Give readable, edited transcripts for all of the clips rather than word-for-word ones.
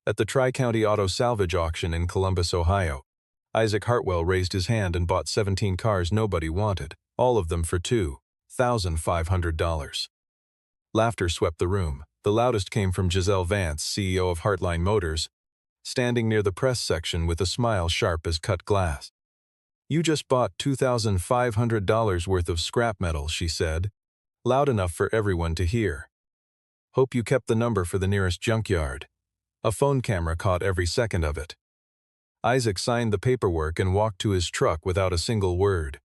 At the Tri-County Auto Salvage Auction in Columbus, Ohio, Isaac Hartwell raised his hand and bought 17 cars nobody wanted, all of them for $2,500. Laughter swept the room. The loudest came from Giselle Vance, CEO of Heartline Motors, standing near the press section with a smile sharp as cut glass. "You just bought $2,500 worth of scrap metal," she said, loud enough for everyone to hear. "Hope you kept the number for the nearest junkyard." A phone camera caught every second of it. Isaac signed the paperwork and walked to his truck without a single word.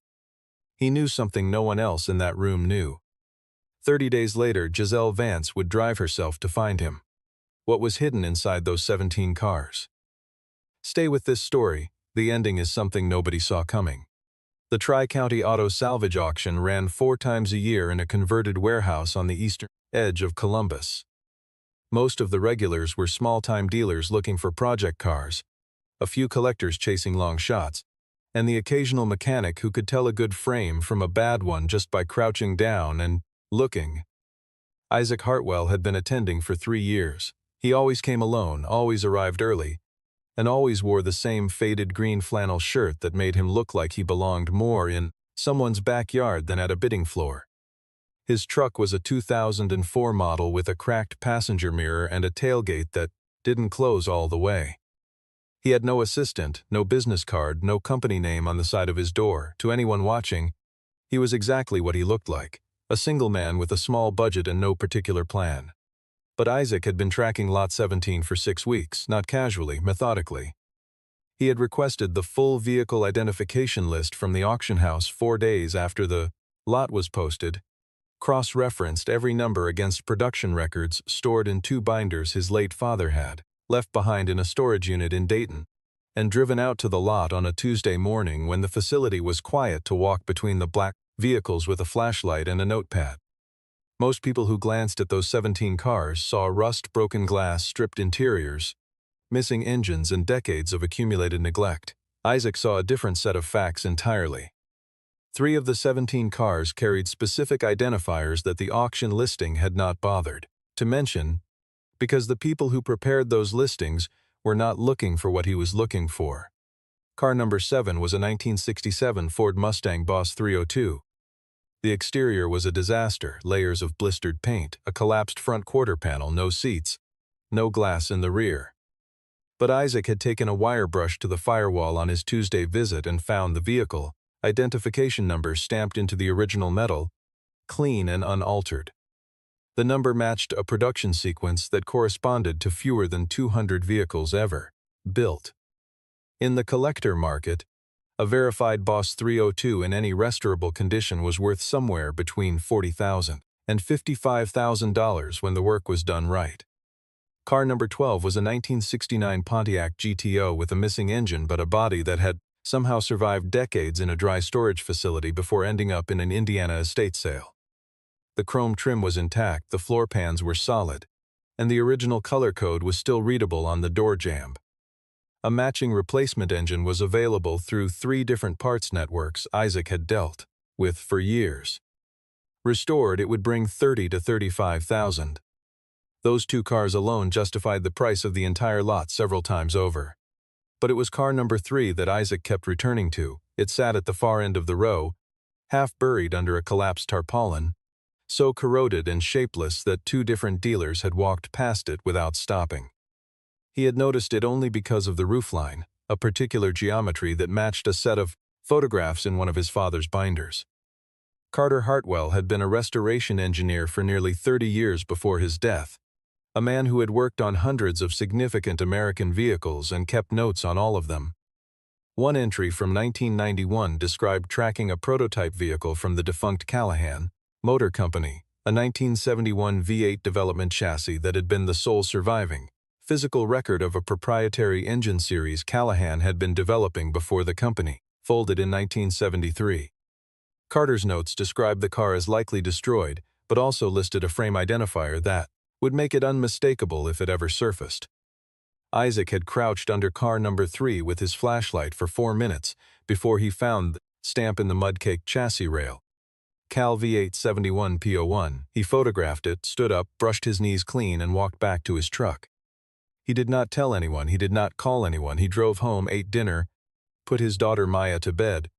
He knew something no one else in that room knew. 30 days later, Giselle Vance would drive herself to find him. What was hidden inside those 17 cars? Stay with this story. The ending is something nobody saw coming. The Tri-County Auto Salvage Auction ran 4 times a year in a converted warehouse on the eastern edge of Columbus. Most of the regulars were small-time dealers looking for project cars, a few collectors chasing long shots, and the occasional mechanic who could tell a good frame from a bad one just by crouching down and looking. Isaac Hartwell had been attending for 3 years. He always came alone, always arrived early, and always wore the same faded green flannel shirt that made him look like he belonged more in someone's backyard than at a bidding floor. His truck was a 2004 model with a cracked passenger mirror and a tailgate that didn't close all the way. He had no assistant, no business card, no company name on the side of his door. To anyone watching, he was exactly what he looked like, a single man with a small budget and no particular plan. But Isaac had been tracking Lot 17 for 6 weeks, not casually, methodically. He had requested the full vehicle identification list from the auction house 4 days after the lot was posted, cross-referenced every number against production records stored in 2 binders his late father had left behind in a storage unit in Dayton, and driven out to the lot on a Tuesday morning when the facility was quiet to walk between the black vehicles with a flashlight and a notepad. Most people who glanced at those 17 cars saw rust, broken glass, stripped interiors, missing engines, and decades of accumulated neglect. Isaac saw a different set of facts entirely. 3 of the 17 cars carried specific identifiers that the auction listing had not bothered to mention, because the people who prepared those listings were not looking for what he was looking for. Car number 7 was a 1967 Ford Mustang Boss 302. The exterior was a disaster, layers of blistered paint, a collapsed front quarter panel, no seats, no glass in the rear. But Isaac had taken a wire brush to the firewall on his Tuesday visit and found the vehicle identification number stamped into the original metal, clean and unaltered. The number matched a production sequence that corresponded to fewer than 200 vehicles ever built. In the collector market, a verified Boss 302 in any restaurable condition was worth somewhere between $40,000 and $55,000 when the work was done right. Car number 12 was a 1969 Pontiac GTO with a missing engine but a body that had somehow survived decades in a dry storage facility before ending up in an Indiana estate sale. The chrome trim was intact, the floor pans were solid, and the original color code was still readable on the door jamb. A matching replacement engine was available through 3 different parts networks Isaac had dealt with for years. Restored, it would bring $30,000 to $35,000. Those 2 cars alone justified the price of the entire lot several times over. But it was car number 3 that Isaac kept returning to. It sat at the far end of the row, half buried under a collapsed tarpaulin, so corroded and shapeless that 2 different dealers had walked past it without stopping. He had noticed it only because of the roofline, a particular geometry that matched a set of photographs in one of his father's binders. Carter Hartwell had been a restoration engineer for nearly 30 years before his death, a man who had worked on hundreds of significant American vehicles and kept notes on all of them. One entry from 1991 described tracking a prototype vehicle from the defunct Callahan Motor Company, a 1971 V8 development chassis that had been the sole surviving physical record of a proprietary engine series Callahan had been developing before the company folded in 1973. Carter's notes described the car as likely destroyed, but also listed a frame identifier that would make it unmistakable if it ever surfaced. Isaac had crouched under car number 3 with his flashlight for 4 minutes before he found the stamp in the mud-caked chassis rail. Cal V8 71 P01. He photographed it, stood up, brushed his knees clean, and walked back to his truck. He did not tell anyone, he did not call anyone. He drove home, ate dinner, put his daughter Maya to bed,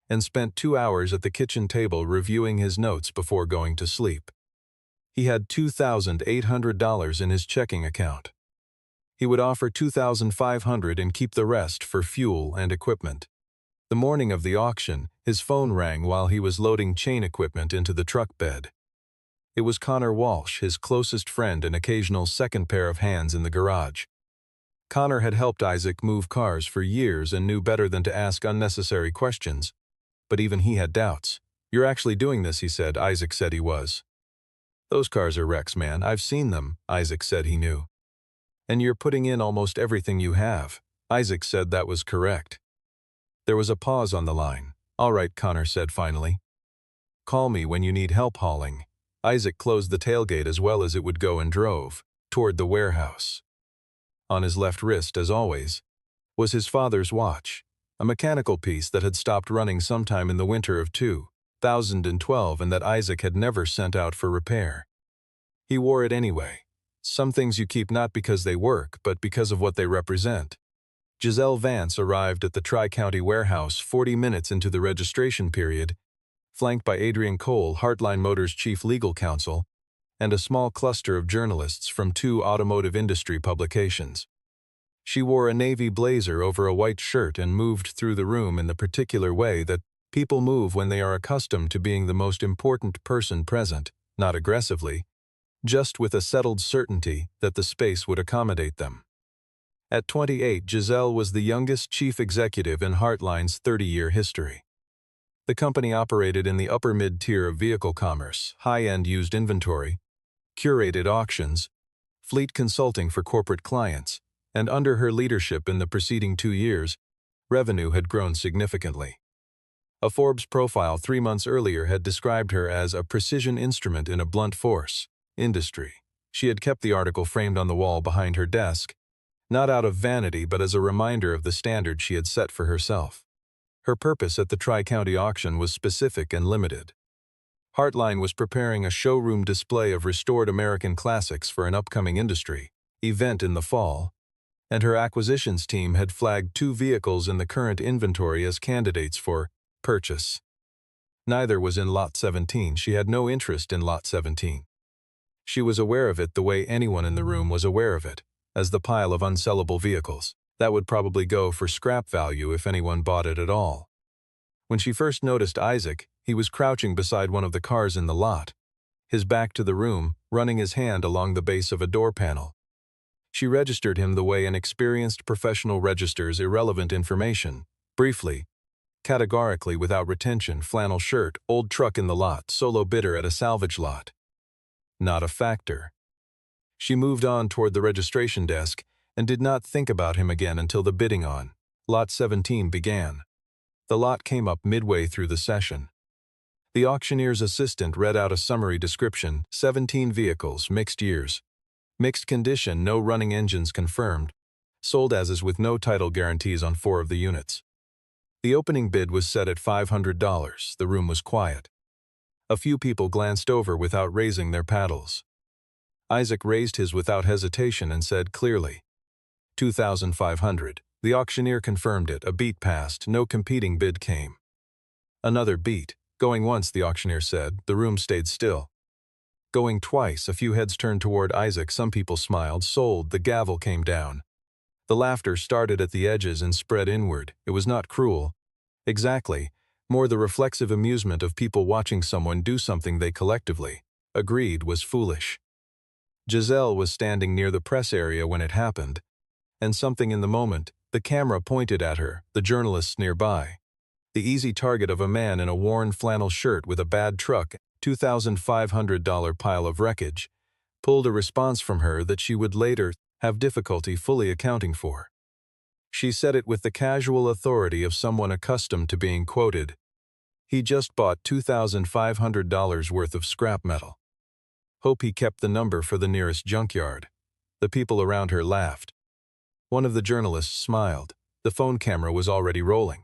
and spent 2 hours at the kitchen table reviewing his notes before going to sleep. He had $2,800 in his checking account. He would offer $2,500 and keep the rest for fuel and equipment. The morning of the auction, his phone rang while he was loading chain equipment into the truck bed. It was Connor Walsh, his closest friend and occasional second pair of hands in the garage. Connor had helped Isaac move cars for years and knew better than to ask unnecessary questions. But even he had doubts. "You're actually doing this," he said. Isaac said he was. "Those cars are wrecks, man. I've seen them," Isaac said he knew. "And you're putting in almost everything you have." Isaac said that was correct. There was a pause on the line. "All right," Connor said finally. "Call me when you need help hauling." Isaac closed the tailgate as well as it would go and drove toward the warehouse. On his left wrist, as always, was his father's watch, a mechanical piece that had stopped running sometime in the winter of 2012 and that Isaac had never sent out for repair. He wore it anyway. Some things you keep not because they work, but because of what they represent. Giselle Vance arrived at the Tri-County warehouse 40 minutes into the registration period, flanked by Adrian Cole, Heartline Motors' chief legal counsel, and a small cluster of journalists from 2 automotive industry publications. She wore a navy blazer over a white shirt and moved through the room in the particular way that people move when they are accustomed to being the most important person present, not aggressively, just with a settled certainty that the space would accommodate them. At 28, Giselle was the youngest chief executive in Heartline's 30-year history. The company operated in the upper mid-tier of vehicle commerce, high-end used inventory, curated auctions, fleet consulting for corporate clients, and under her leadership in the preceding 2 years, revenue had grown significantly. A Forbes profile 3 months earlier had described her as a precision instrument in a blunt force industry. She had kept the article framed on the wall behind her desk, not out of vanity but as a reminder of the standard she had set for herself. Her purpose at the Tri-County auction was specific and limited. Heartline was preparing a showroom display of restored American classics for an upcoming industry event in the fall, and her acquisitions team had flagged 2 vehicles in the current inventory as candidates for purchase. Neither was in Lot 17. She had no interest in Lot 17. She was aware of it the way anyone in the room was aware of it, as the pile of unsellable vehicles that would probably go for scrap value if anyone bought it at all. When she first noticed Isaac, he was crouching beside one of the cars in the lot, his back to the room, running his hand along the base of a door panel. She registered him the way an experienced professional registers irrelevant information, briefly, categorically, without retention: flannel shirt, old truck in the lot, solo bidder at a salvage lot. Not a factor. She moved on toward the registration desk and did not think about him again until the bidding on Lot 17 began. The lot came up midway through the session. The auctioneer's assistant read out a summary description: 17 vehicles, mixed years, mixed condition, no running engines confirmed, sold as is with no title guarantees on 4 of the units. The opening bid was set at $500. The room was quiet. A few people glanced over without raising their paddles. Isaac raised his without hesitation and said clearly, $2,500. The auctioneer confirmed it. A beat passed. No competing bid came. Another beat. Going once, the auctioneer said. The room stayed still. Going twice, a few heads turned toward Isaac. Some people smiled. Sold. The gavel came down. The laughter started at the edges and spread inward. It was not cruel. Exactly. More the reflexive amusement of people watching someone do something they collectively agreed was foolish. Giselle was standing near the press area when it happened, and something in the moment, the camera pointed at her, the journalists nearby. The easy target of a man in a worn flannel shirt with a bad truck, $2,500 pile of wreckage, pulled a response from her that she would later have difficulty fully accounting for. She said it with the casual authority of someone accustomed to being quoted. He just bought $2,500 worth of scrap metal. Hope he kept the number for the nearest junkyard. The people around her laughed. One of the journalists smiled. The phone camera was already rolling.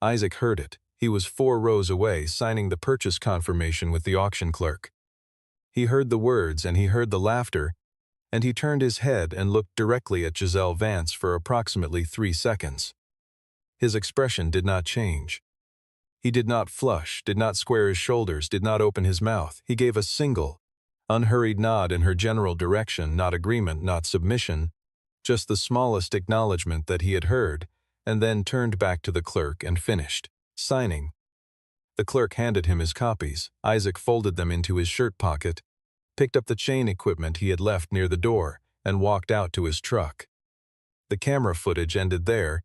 Isaac heard it. He was 4 rows away, signing the purchase confirmation with the auction clerk. He heard the words and he heard the laughter, and he turned his head and looked directly at Giselle Vance for approximately 3 seconds. His expression did not change. He did not flush, did not square his shoulders, did not open his mouth. He gave a single, unhurried nod in her general direction, not agreement, not submission, just the smallest acknowledgement that he had heard, and then turned back to the clerk and finished signing. The clerk handed him his copies. Isaac folded them into his shirt pocket, picked up the chain equipment he had left near the door, and walked out to his truck. The camera footage ended there,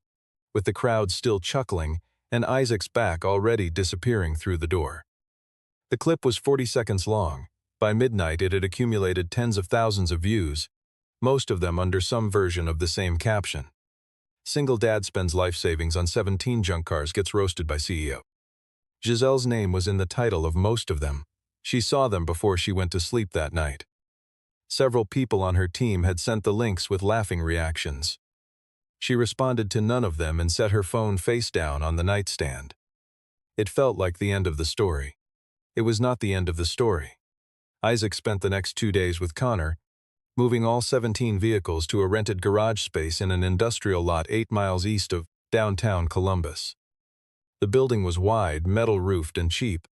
with the crowd still chuckling and Isaac's back already disappearing through the door. The clip was 40 seconds long. By midnight it had accumulated tens of thousands of views, most of them under some version of the same caption. Single dad spends life savings on 17 junk cars, gets roasted by CEO. Giselle's name was in the title of most of them. She saw them before she went to sleep that night. Several people on her team had sent the links with laughing reactions. She responded to none of them and set her phone face down on the nightstand. It felt like the end of the story. It was not the end of the story. Isaac spent the next 2 days with Connor, moving all 17 vehicles to a rented garage space in an industrial lot 8 miles east of downtown Columbus. The building was wide, metal-roofed, and cheap,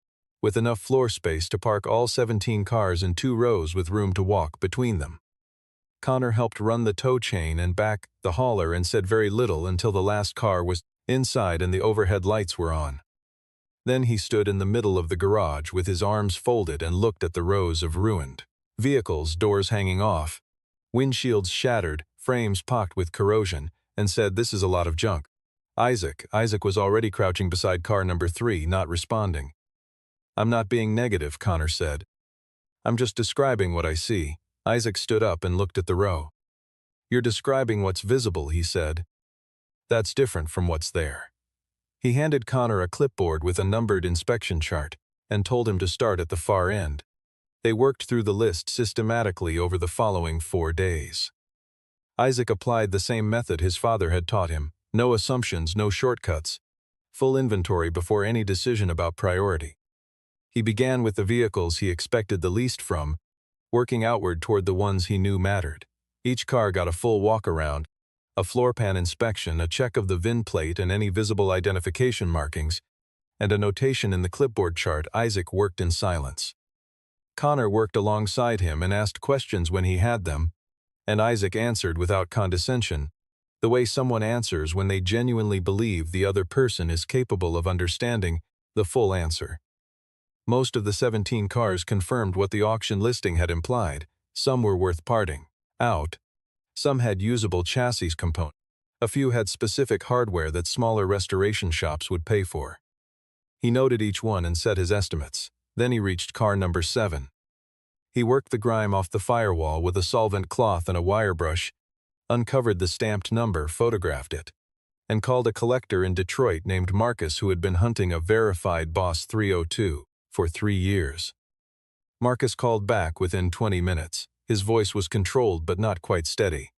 with enough floor space to park all 17 cars in 2 rows with room to walk between them. Connor helped run the tow chain and back the hauler and said very little until the last car was inside and the overhead lights were on. Then he stood in the middle of the garage with his arms folded and looked at the rows of ruined vehicles, doors hanging off, windshields shattered, frames pocked with corrosion, and said, "This is a lot of junk." Isaac was already crouching beside car number 3, not responding. "I'm not being negative," Connor said. "I'm just describing what I see." Isaac stood up and looked at the row. "You're describing what's visible," he said. "That's different from what's there." He handed Connor a clipboard with a numbered inspection chart and told him to start at the far end. They worked through the list systematically over the following 4 days. Isaac applied the same method his father had taught him. No assumptions, no shortcuts. Full inventory before any decision about priority. He began with the vehicles he expected the least from, working outward toward the ones he knew mattered. Each car got a full walk-around, a floor pan inspection, a check of the VIN plate and any visible identification markings, and a notation in the clipboard chart. Isaac worked in silence. Connor worked alongside him and asked questions when he had them, and Isaac answered without condescension, the way someone answers when they genuinely believe the other person is capable of understanding the full answer. Most of the 17 cars confirmed what the auction listing had implied. Some were worth parting out. Some had usable chassis components. A few had specific hardware that smaller restoration shops would pay for. He noted each one and set his estimates. Then he reached car number 7. He worked the grime off the firewall with a solvent cloth and a wire brush, uncovered the stamped number, photographed it, and called a collector in Detroit named Marcus who had been hunting a verified Boss 302 for 3 years. Marcus called back within 20 minutes. His voice was controlled but not quite steady.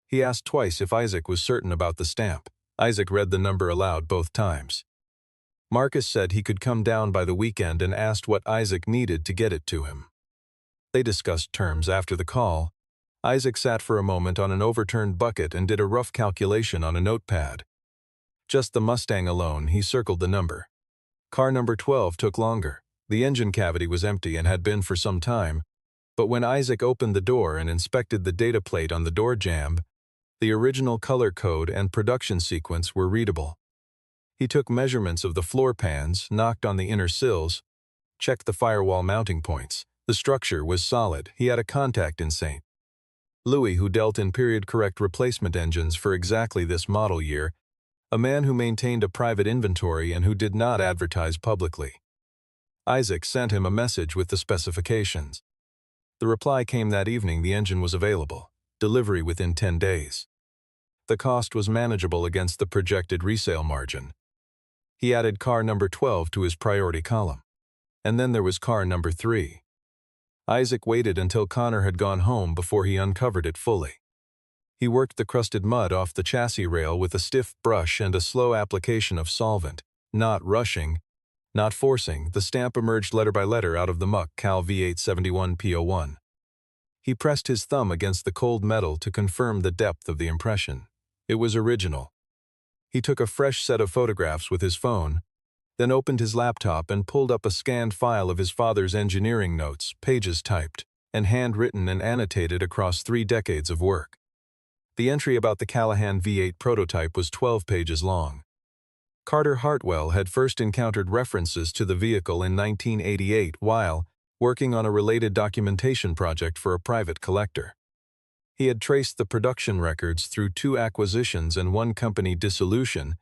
He asked twice if Isaac was certain about the stamp. Isaac read the number aloud both times. Marcus said he could come down by the weekend and asked what Isaac needed to get it to him. They discussed terms after the call. Isaac sat for a moment on an overturned bucket and did a rough calculation on a notepad. Just the Mustang alone, he circled the number. Car number 12 took longer. The engine cavity was empty and had been for some time, but when Isaac opened the door and inspected the data plate on the door jamb, the original color code and production sequence were readable. He took measurements of the floor pans, knocked on the inner sills, checked the firewall mounting points. The structure was solid. He had a contact in St. Louis who dealt in period-correct replacement engines for exactly this model year, a man who maintained a private inventory and who did not advertise publicly. Isaac sent him a message with the specifications. The reply came that evening. The engine was available. Delivery within 10 days. The cost was manageable against the projected resale margin. He added car number 12 to his priority column. And then there was car number 3. Isaac waited until Connor had gone home before he uncovered it fully. He worked the crusted mud off the chassis rail with a stiff brush and a slow application of solvent, not rushing, not forcing. The stamp emerged letter by letter out of the muck. Cal V871 P01. He pressed his thumb against the cold metal to confirm the depth of the impression. It was original. He took a fresh set of photographs with his phone, then opened his laptop and pulled up a scanned file of his father's engineering notes, pages typed, and handwritten and annotated across 3 decades of work. The entry about the Callahan V8 prototype was 12 pages long. Carter Hartwell had first encountered references to the vehicle in 1988 while working on a related documentation project for a private collector. He had traced the production records through 2 acquisitions and 1 company dissolution,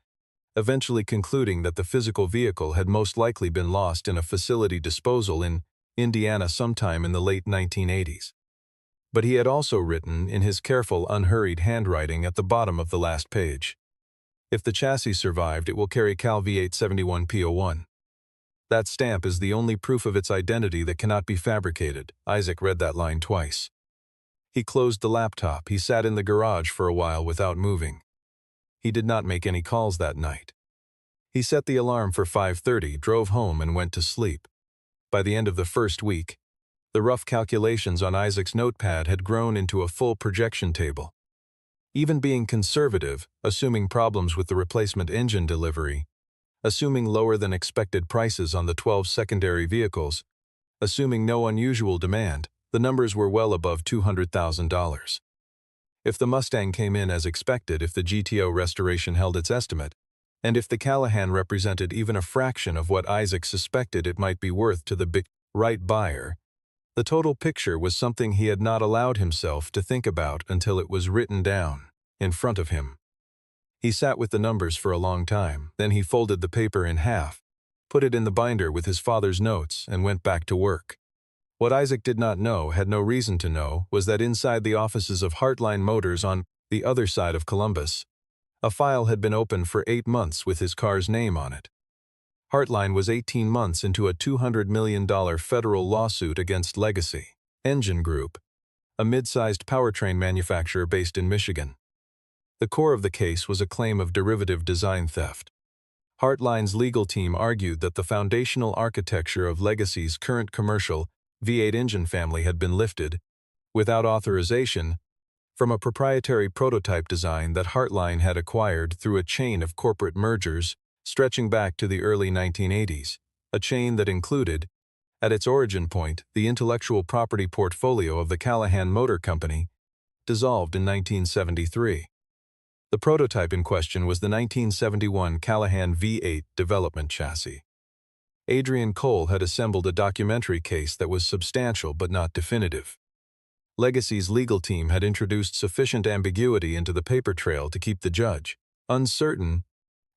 eventually concluding that the physical vehicle had most likely been lost in a facility disposal in Indiana sometime in the late 1980s. But he had also written in his careful, unhurried handwriting at the bottom of the last page, "If the chassis survived, it will carry Cal V871P01. That stamp is the only proof of its identity that cannot be fabricated." Isaac read that line twice. He closed the laptop. He sat in the garage for a while without moving. He did not make any calls that night. He set the alarm for 5:30, drove home, and went to sleep. By the end of the first week, the rough calculations on Isaac's notepad had grown into a full projection table. Even being conservative, assuming problems with the replacement engine delivery, assuming lower than expected prices on the 12 secondary vehicles, assuming no unusual demand, the numbers were well above $200,000. If the Mustang came in as expected, if the GTO restoration held its estimate, and if the Callahan represented even a fraction of what Isaac suspected it might be worth to the right buyer, the total picture was something he had not allowed himself to think about until it was written down in front of him. He sat with the numbers for a long time, then he folded the paper in half, put it in the binder with his father's notes, and went back to work. What Isaac did not know, had no reason to know, was that inside the offices of Heartline Motors on the other side of Columbus, a file had been open for 8 months with his car's name on it. Heartline was 18 months into a $200 million federal lawsuit against Legacy Engine Group, a mid-sized powertrain manufacturer based in Michigan. The core of the case was a claim of derivative design theft. Heartline's legal team argued that the foundational architecture of Legacy's current commercial V8 engine family had been lifted, without authorization, from a proprietary prototype design that Heartline had acquired through a chain of corporate mergers stretching back to the early 1980s, a chain that included, at its origin point, the intellectual property portfolio of the Callahan Motor Company, dissolved in 1973. The prototype in question was the 1971 Callahan V8 development chassis. Adrian Cole had assembled a documentary case that was substantial but not definitive. Legacy's legal team had introduced sufficient ambiguity into the paper trail to keep the judge uncertain,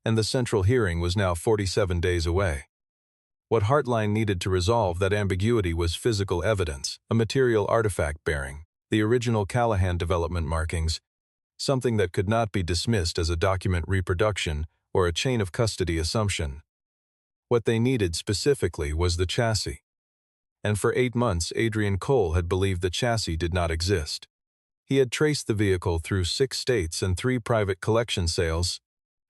and the central hearing was now 47 days away. What Heartline needed to resolve that ambiguity was physical evidence, a material artifact bearing the original Callahan development markings, something that could not be dismissed as a document reproduction or a chain of custody assumption. What they needed specifically was the chassis. And for 8 months, Adrian Cole had believed the chassis did not exist. He had traced the vehicle through 6 states and 3 private collection sales,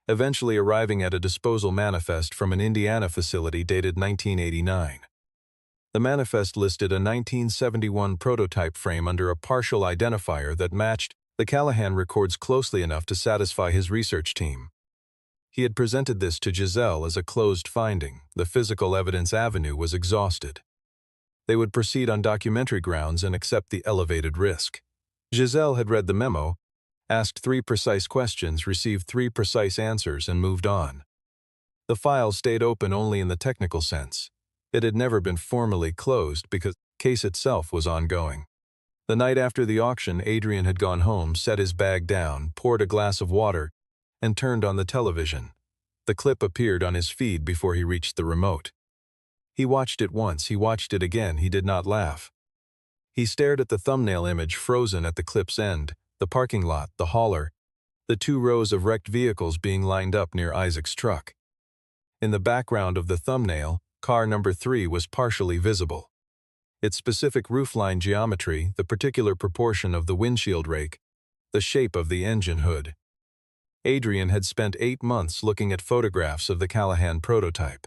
eventually arriving at a disposal manifest from an Indiana facility dated 1989. The manifest listed a 1971 prototype frame under a partial identifier that matched the Callahan records closely enough to satisfy his research team. He had presented this to Giselle as a closed finding. The physical evidence avenue was exhausted. They would proceed on documentary grounds and accept the elevated risk. Giselle had read the memo, asked 3 precise questions, received 3 precise answers, and moved on. The file stayed open only in the technical sense. It had never been formally closed because the case itself was ongoing. The night after the auction, Adrian had gone home, set his bag down, poured a glass of water, and turned on the television. The clip appeared on his feed before he reached the remote. He watched it once, he watched it again, he did not laugh. He stared at the thumbnail image frozen at the clip's end, the parking lot, the hauler, the 2 rows of wrecked vehicles being lined up near Isaac's truck. In the background of the thumbnail, car number 3 was partially visible. Its specific roofline geometry, the particular proportion of the windshield rake, the shape of the engine hood. Adrian had spent 8 months looking at photographs of the Callahan prototype.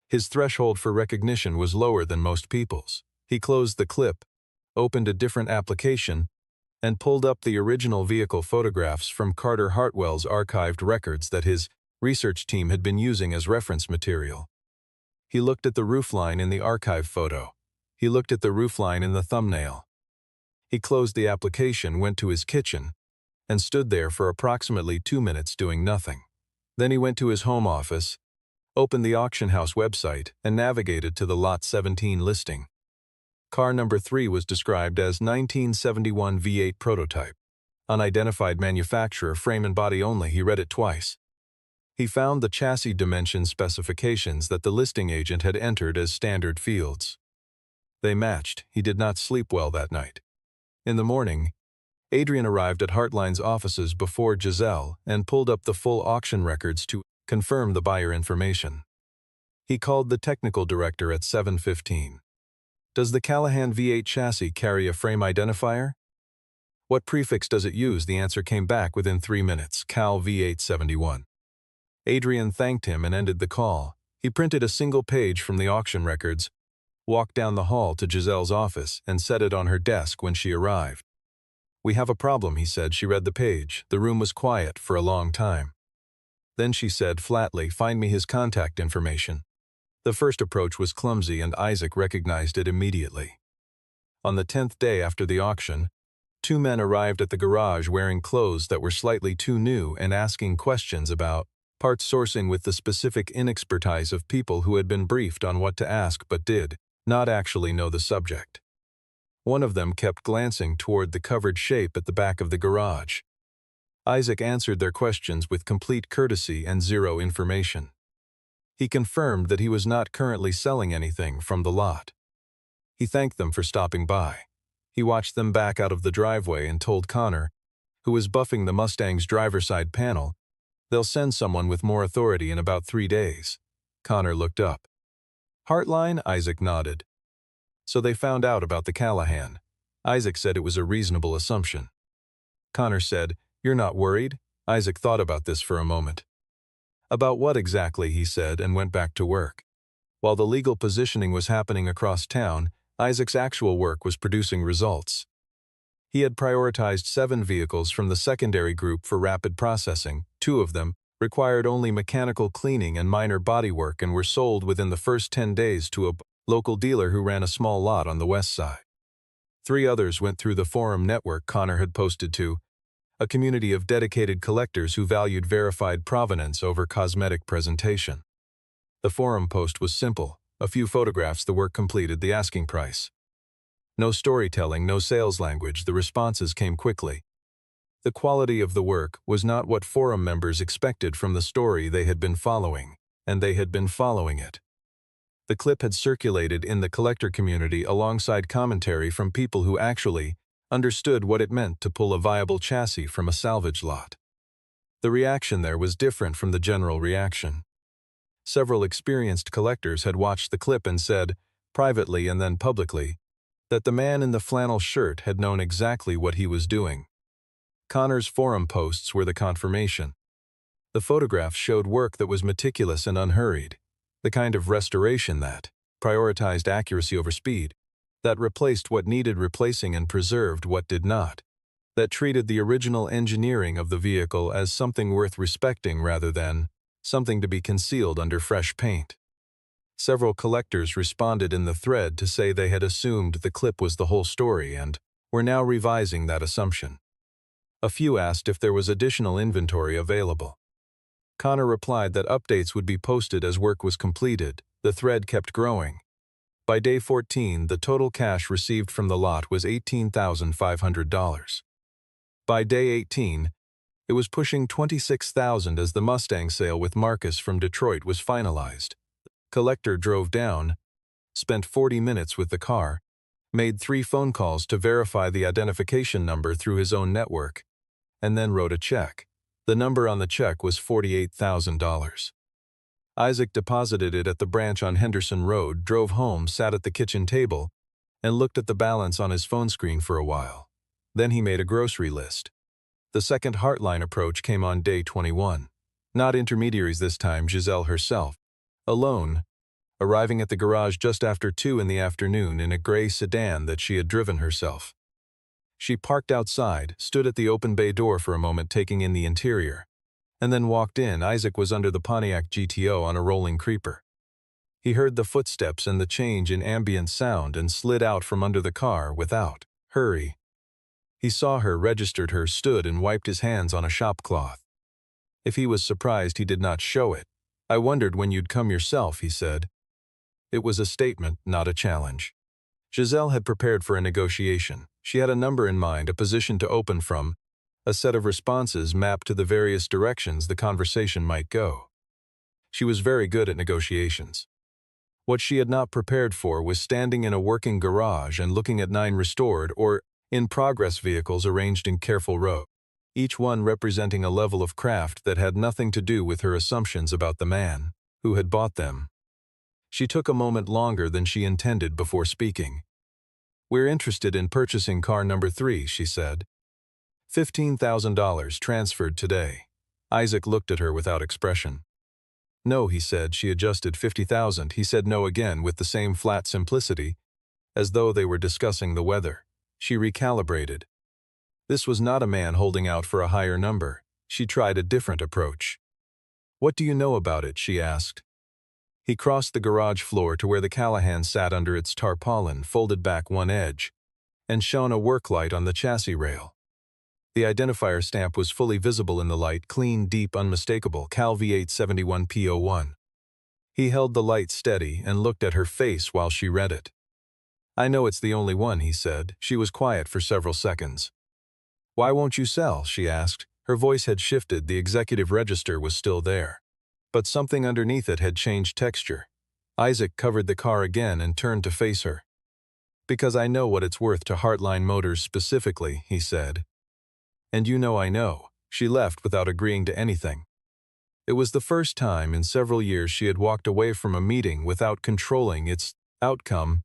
His threshold for recognition was lower than most people's. He closed the clip, opened a different application, and pulled up the original vehicle photographs from Carter Hartwell's archived records that his research team had been using as reference material. He looked at the roofline in the archive photo. He looked at the roofline in the thumbnail. He closed the application, went to his kitchen, and stood there for approximately 2 minutes doing nothing. Then he went to his home office, opened the auction house website, and navigated to the Lot 17 listing. Car number 3 was described as 1971 V8 prototype. Unidentified manufacturer, frame and body only. He read it twice. He found the chassis dimension specifications that the listing agent had entered as standard fields. They matched. He did not sleep well that night. In the morning, Adrian arrived at Heartline's offices before Giselle and pulled up the full auction records to confirm the buyer information. He called the technical director at 7:15. Does the Callahan V8 chassis carry a frame identifier? What prefix does it use? The answer came back within 3 minutes, Cal V871. Adrian thanked him and ended the call. He printed a single page from the auction records, walked down the hall to Giselle's office, and set it on her desk when she arrived. "We have a problem," he said. She read the page. The room was quiet for a long time. Then she said flatly, "Find me his contact information." The first approach was clumsy, and Isaac recognized it immediately. On the 10th day after the auction, 2 men arrived at the garage wearing clothes that were slightly too new and asking questions about parts sourcing with the specific inexpertise of people who had been briefed on what to ask but did not actually know the subject. One of them kept glancing toward the covered shape at the back of the garage. Isaac answered their questions with complete courtesy and zero information. He confirmed that he was not currently selling anything from the lot. He thanked them for stopping by. He watched them back out of the driveway and told Connor, who was buffing the Mustang's driver's side panel, "They'll send someone with more authority in about 3 days." Connor looked up. "Heartline?" Isaac nodded. "So they found out about the Callahan." Isaac said it was a reasonable assumption. Connor said, "You're not worried?" Isaac thought about this for a moment. "About what exactly?" he said, and went back to work. While the legal positioning was happening across town, Isaac's actual work was producing results. He had prioritized 7 vehicles from the secondary group for rapid processing. 2 of them required only mechanical cleaning and minor bodywork and were sold within the first 10 days to a local dealer who ran a small lot on the west side. 3 others went through the forum network Connor had posted to, a community of dedicated collectors who valued verified provenance over cosmetic presentation. The forum post was simple: a few photographs, the work completed, the asking price. No storytelling, no sales language, the responses came quickly. The quality of the work was not what forum members expected from the story they had been following, and they had been following it. The clip had circulated in the collector community alongside commentary from people who actually understood what it meant to pull a viable chassis from a salvage lot. The reaction there was different from the general reaction. Several experienced collectors had watched the clip and said, privately and then publicly, that the man in the flannel shirt had known exactly what he was doing. Connor's forum posts were the confirmation. The photographs showed work that was meticulous and unhurried, the kind of restoration that prioritized accuracy over speed, that replaced what needed replacing and preserved what did not, that treated the original engineering of the vehicle as something worth respecting rather than something to be concealed under fresh paint. Several collectors responded in the thread to say they had assumed the clip was the whole story and were now revising that assumption. A few asked if there was additional inventory available. Connor replied that updates would be posted as work was completed. The thread kept growing. By day 14, the total cash received from the lot was $18,500. By day 18, it was pushing $26,000 as the Mustang sale with Marcus from Detroit was finalized. Collector drove down, spent 40 minutes with the car, made 3 phone calls to verify the identification number through his own network, and then wrote a check. The number on the check was $48,000. Isaac deposited it at the branch on Henderson Road, drove home, sat at the kitchen table, and looked at the balance on his phone screen for a while. Then he made a grocery list. The second Heartline approach came on day 21. Not intermediaries this time, Giselle herself. Alone, arriving at the garage just after 2 in the afternoon in a gray sedan that she had driven herself. She parked outside, stood at the open bay door for a moment taking in the interior, and then walked in. Isaac was under the Pontiac GTO on a rolling creeper. He heard the footsteps and the change in ambient sound and slid out from under the car without hurry. He saw her, registered her, stood and wiped his hands on a shop cloth. If he was surprised, he did not show it. "I wondered when you'd come yourself," he said. It was a statement, not a challenge. Giselle had prepared for a negotiation. She had a number in mind, a position to open from, a set of responses mapped to the various directions the conversation might go. She was very good at negotiations. What she had not prepared for was standing in a working garage and looking at 9 restored or in-progress vehicles arranged in careful rows, each one representing a level of craft that had nothing to do with her assumptions about the man who had bought them. She took a moment longer than she intended before speaking. "We're interested in purchasing car number 3, she said. $15,000 transferred today. Isaac looked at her without expression. "No," he said. She adjusted. 50,000. He said no again with the same flat simplicity, as though they were discussing the weather. She recalibrated. This was not a man holding out for a higher number. She tried a different approach. "What do you know about it?" she asked. He crossed the garage floor to where the Callahan sat under its tarpaulin, folded back one edge, and shone a work light on the chassis rail. The identifier stamp was fully visible in the light, clean, deep, unmistakable, Cal V871P01. He held the light steady and looked at her face while she read it. "I know it's the only one," he said. She was quiet for several seconds. "Why won't you sell?" she asked. Her voice had shifted. The executive register was still there, but something underneath it had changed texture. Isaac covered the car again and turned to face her. "Because I know what it's worth to Heartline Motors specifically," he said. "And you know I know." She left without agreeing to anything. It was the first time in several years she had walked away from a meeting without controlling its outcome,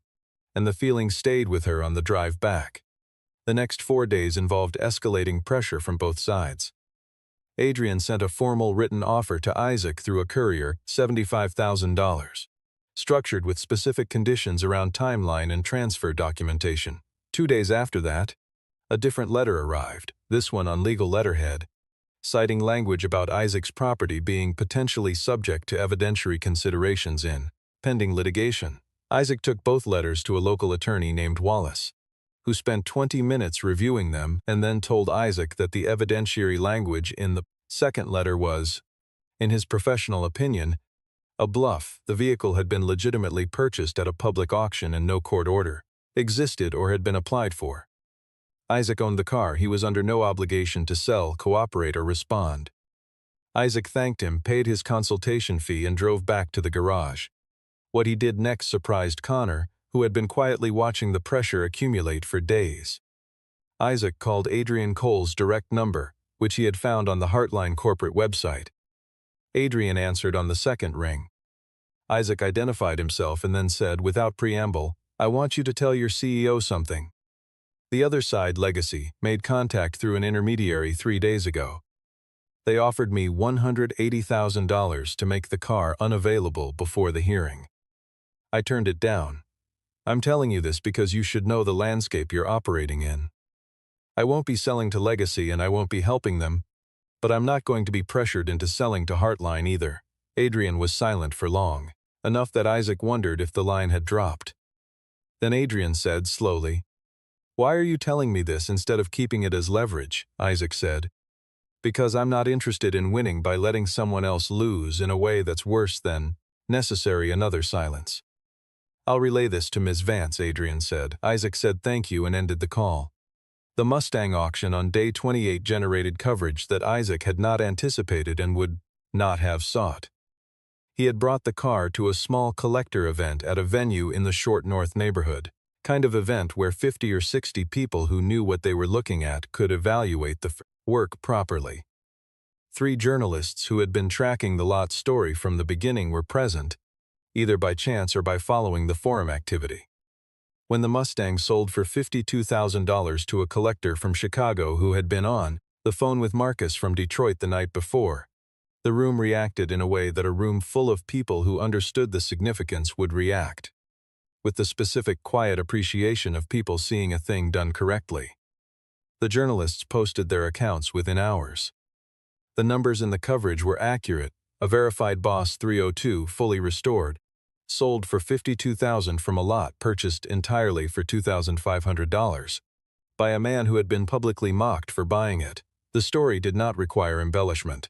and the feeling stayed with her on the drive back. The next 4 days involved escalating pressure from both sides. Adrian sent a formal written offer to Isaac through a courier, $75,000, structured with specific conditions around timeline and transfer documentation. 2 days after that, a different letter arrived, this one on legal letterhead, citing language about Isaac's property being potentially subject to evidentiary considerations in pending litigation. Isaac took both letters to a local attorney named Wallace, who spent 20 minutes reviewing them and then told Isaac that the evidentiary language in the second letter was, in his professional opinion, a bluff. The vehicle had been legitimately purchased at a public auction and no court order existed or had been applied for. Isaac owned the car. He was under no obligation to sell, cooperate, or respond. Isaac thanked him, paid his consultation fee, and drove back to the garage. What he did next surprised Connor, who had been quietly watching the pressure accumulate for days. Isaac called Adrian Cole's direct number, which he had found on the Heartline corporate website. Adrian answered on the second ring. Isaac identified himself and then said, without preamble, "I want you to tell your CEO something." The other side, Legacy, made contact through an intermediary 3 days ago. They offered me $180,000 to make the car unavailable before the hearing. I turned it down. I'm telling you this because you should know the landscape you're operating in. I won't be selling to Legacy and I won't be helping them, but I'm not going to be pressured into selling to Heartline either. Adrian was silent for long, enough that Isaac wondered if the line had dropped. Then Adrian said slowly, "Why are you telling me this instead of keeping it as leverage?" Isaac said. "Because I'm not interested in winning by letting someone else lose in a way that's worse than necessary." Another silence. "I'll relay this to Ms. Vance," Adrian said. Isaac said thank you and ended the call. The Mustang auction on day 28 generated coverage that Isaac had not anticipated and would not have sought. He had brought the car to a small collector event at a venue in the Short North neighborhood, kind of event where 50 or 60 people who knew what they were looking at could evaluate the work properly. 3 journalists who had been tracking the lot story from the beginning were present, either by chance or by following the forum activity. When the Mustang sold for $52,000 to a collector from Chicago who had been on the phone with Marcus from Detroit the night before, The room reacted in a way that a room full of people who understood the significance would react, with the specific quiet appreciation of people seeing a thing done correctly. The journalists posted their accounts within hours. The numbers in the coverage were accurate. A verified Boss 302 fully restored, sold for $52,000 from a lot purchased entirely for $2,500 by a man who had been publicly mocked for buying it. The story did not require embellishment.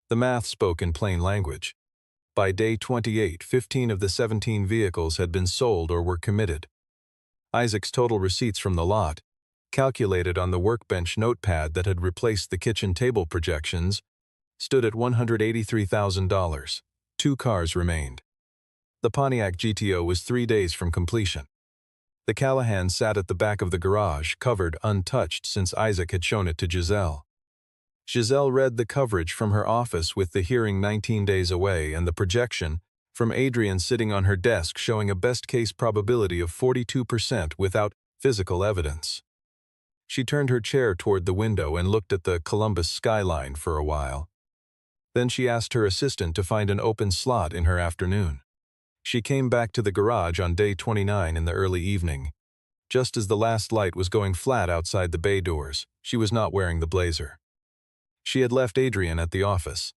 The math spoke in plain language. By day 28, 15 of the 17 vehicles had been sold or were committed. Isaac's total receipts from the lot, calculated on the workbench notepad that had replaced the kitchen table projections, stood at $183,000. 2 cars remained. The Pontiac GTO was 3 days from completion. The Callahan sat at the back of the garage, covered, untouched since Isaac had shown it to Giselle. Giselle read the coverage from her office with the hearing 19 days away and the projection from Adrian sitting on her desk showing a best-case probability of 42% without physical evidence. She turned her chair toward the window and looked at the Columbus skyline for a while. Then she asked her assistant to find an open slot in her afternoon. She came back to the garage on day 29 in the early evening. Just as the last light was going flat outside the bay doors, she was not wearing the blazer. She had left Adrian at the office.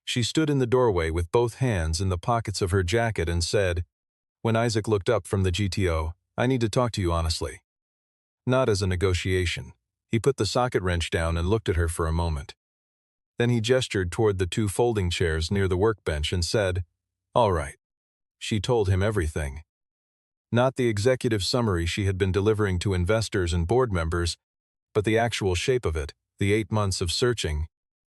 She stood in the doorway with both hands in the pockets of her jacket and said, when Isaac looked up from the GTO, "I need to talk to you honestly." Not as a negotiation. He put the socket wrench down and looked at her for a moment. Then he gestured toward the 2 folding chairs near the workbench and said, "All right." She told him everything. Not the executive summary she had been delivering to investors and board members, but the actual shape of it, the 8 months of searching,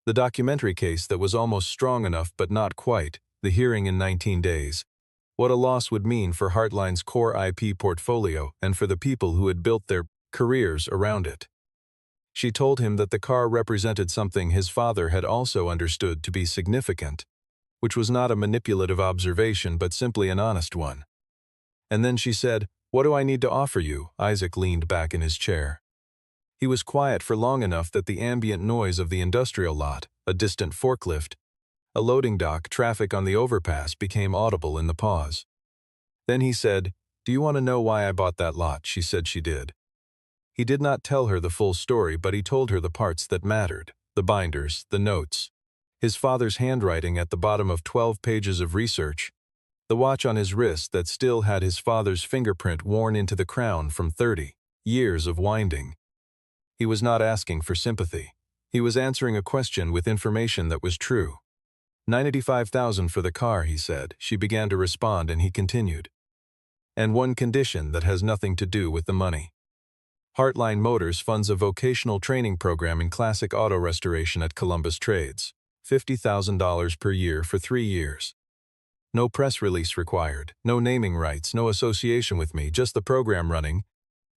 the documentary case that was almost strong enough but not quite, the hearing in 19 days, what a loss would mean for Heartline's core IP portfolio and for the people who had built their careers around it. She told him that the car represented something his father had also understood to be significant, which was not a manipulative observation but simply an honest one. And then she said, "What do I need to offer you?" Isaac leaned back in his chair. He was quiet for long enough that the ambient noise of the industrial lot, a distant forklift, a loading dock, traffic on the overpass became audible in the pause. Then he said, "Do you want to know why I bought that lot?" She said she did. He did not tell her the full story, but he told her the parts that mattered, the binders, the notes, his father's handwriting at the bottom of 12 pages of research, the watch on his wrist that still had his father's fingerprint worn into the crown from 30 years of winding. He was not asking for sympathy. He was answering a question with information that was true. $95,000 for the car, he said. She began to respond and he continued. And one condition that has nothing to do with the money. Heartline Motors funds a vocational training program in classic auto restoration at Columbus Trades. $50,000 per year for 3 years. No press release required, no naming rights, no association with me, just the program running,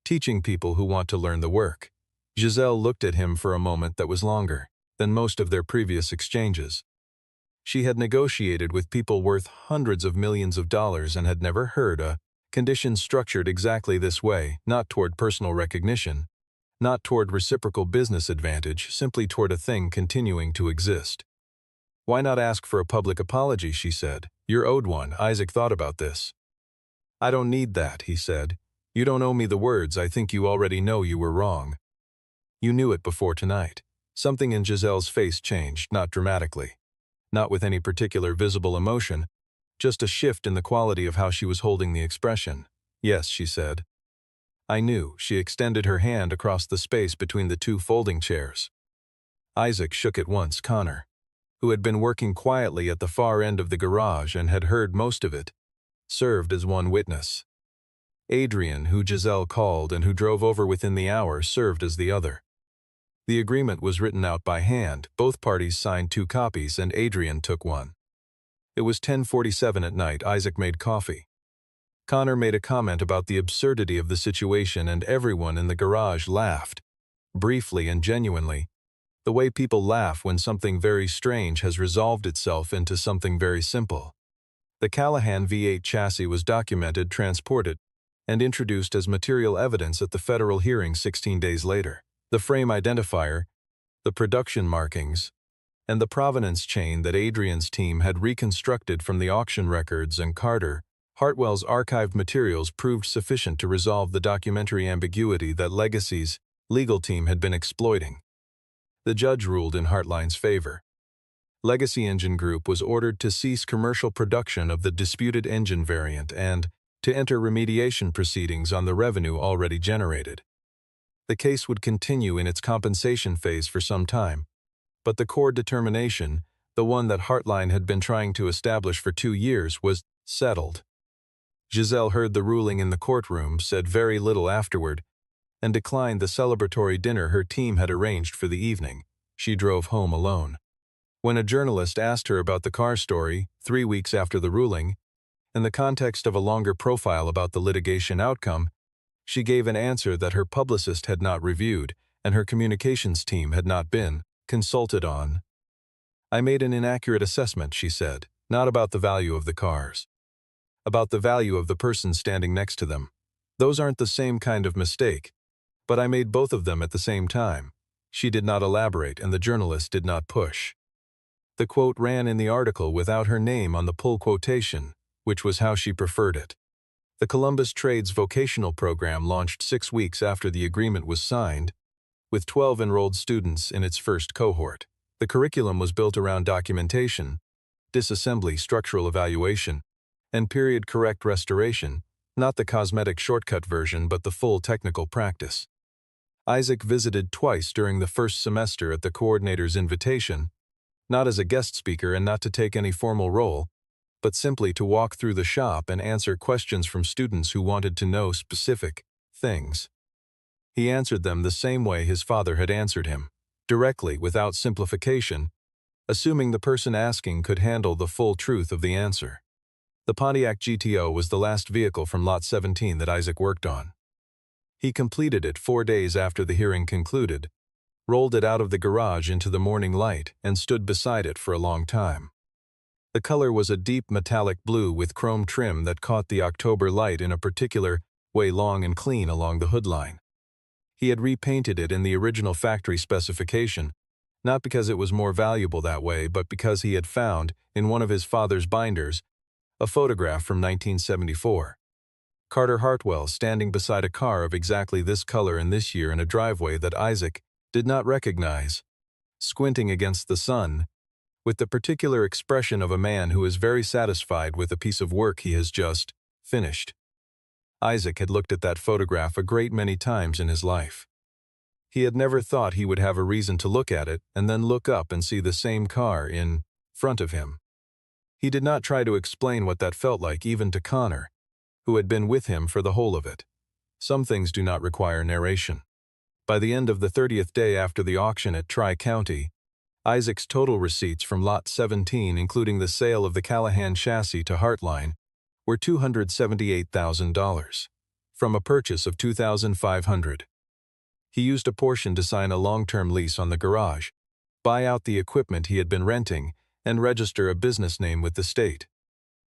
teaching people who want to learn the work. Giselle looked at him for a moment that was longer than most of their previous exchanges. She had negotiated with people worth hundreds of millions of dollars and had never heard a condition structured exactly this way, not toward personal recognition, not toward reciprocal business advantage, simply toward a thing continuing to exist. "Why not ask for a public apology?" she said. "You're owed one." Isaac thought about this. "I don't need that," he said. "You don't owe me the words. I think you already know you were wrong." "You knew it before tonight." Something in Giselle's face changed, not dramatically, not with any particular visible emotion, just a shift in the quality of how she was holding the expression. "Yes," she said. "I knew." She extended her hand across the space between the 2 folding chairs. Isaac shook it once. Connor, who had been working quietly at the far end of the garage and had heard most of it, served as one witness. Adrian, who Giselle called and who drove over within the hour, served as the other. The agreement was written out by hand. Both parties signed 2 copies and Adrian took one. It was 10:47 at night. Isaac made coffee. Connor made a comment about the absurdity of the situation and everyone in the garage laughed, briefly and genuinely, the way people laugh when something very strange has resolved itself into something very simple. The Callahan V8 chassis was documented, transported, and introduced as material evidence at the federal hearing 16 days later. The frame identifier, the production markings, and the provenance chain that Adrian's team had reconstructed from the auction records and Carter Hartwell's archived materials proved sufficient to resolve the documentary ambiguity that Legacy's legal team had been exploiting. The judge ruled in Heartline's favor. Legacy Engine Group was ordered to cease commercial production of the disputed engine variant and to enter remediation proceedings on the revenue already generated. The case would continue in its compensation phase for some time, but the core determination, the one that Heartline had been trying to establish for 2 years, was settled. Giselle heard the ruling in the courtroom, said very little afterward, and declined the celebratory dinner her team had arranged for the evening. She drove home alone. When a journalist asked her about the car story, 3 weeks after the ruling, in the context of a longer profile about the litigation outcome, she gave an answer that her publicist had not reviewed and her communications team had not been consulted on. "I made an inaccurate assessment," she said, "not about the value of the cars. About the value of the person standing next to them. Those aren't the same kind of mistake, but I made both of them at the same time." She did not elaborate, and the journalist did not push. The quote ran in the article without her name on the pull quotation, which was how she preferred it. The Columbus Trades vocational program launched 6 weeks after the agreement was signed, with 12 enrolled students in its first cohort. The curriculum was built around documentation, disassembly, structural evaluation, and period-correct restoration, not the cosmetic shortcut version but the full technical practice. Isaac visited twice during the first semester at the coordinator's invitation, not as a guest speaker and not to take any formal role, but simply to walk through the shop and answer questions from students who wanted to know specific things. He answered them the same way his father had answered him, directly, without simplification, assuming the person asking could handle the full truth of the answer. The Pontiac GTO was the last vehicle from Lot 17 that Isaac worked on. He completed it 4 days after the hearing concluded, rolled it out of the garage into the morning light, and stood beside it for a long time. The color was a deep metallic blue with chrome trim that caught the October light in a particular way, long and clean along the hood line. He had repainted it in the original factory specification, not because it was more valuable that way, but because he had found, in one of his father's binders, a photograph from 1974. Carter Hartwell standing beside a car of exactly this color and this year in a driveway that Isaac did not recognize, squinting against the sun, with the particular expression of a man who is very satisfied with a piece of work he has just finished. Isaac had looked at that photograph a great many times in his life. He had never thought he would have a reason to look at it and then look up and see the same car in front of him. He did not try to explain what that felt like even to Connor, who had been with him for the whole of it. Some things do not require narration. By the end of the 30th day after the auction at Tri-County, Isaac's total receipts from Lot 17, including the sale of the Callahan chassis to Heartline, were $278,000, from a purchase of $2,500. He used a portion to sign a long-term lease on the garage, buy out the equipment he had been renting, and register a business name with the state.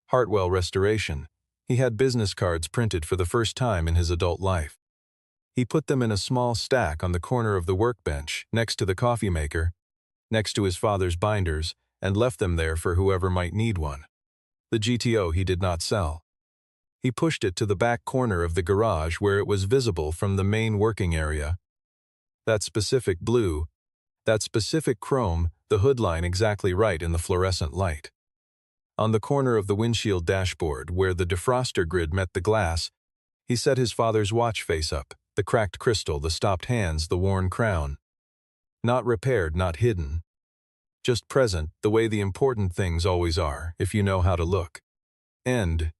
Hartwell Restoration. He had business cards printed for the first time in his adult life. He put them in a small stack on the corner of the workbench, next to the coffee maker, next to his father's binders, and left them there for whoever might need one. The GTO he did not sell. He pushed it to the back corner of the garage where it was visible from the main working area. That specific blue, that specific chrome, the hood line exactly right in the fluorescent light. On the corner of the windshield dashboard, where the defroster grid met the glass, he set his father's watch face up, the cracked crystal, the stopped hands, the worn crown. Not repaired, not hidden. Just present, the way the important things always are, if you know how to look. End.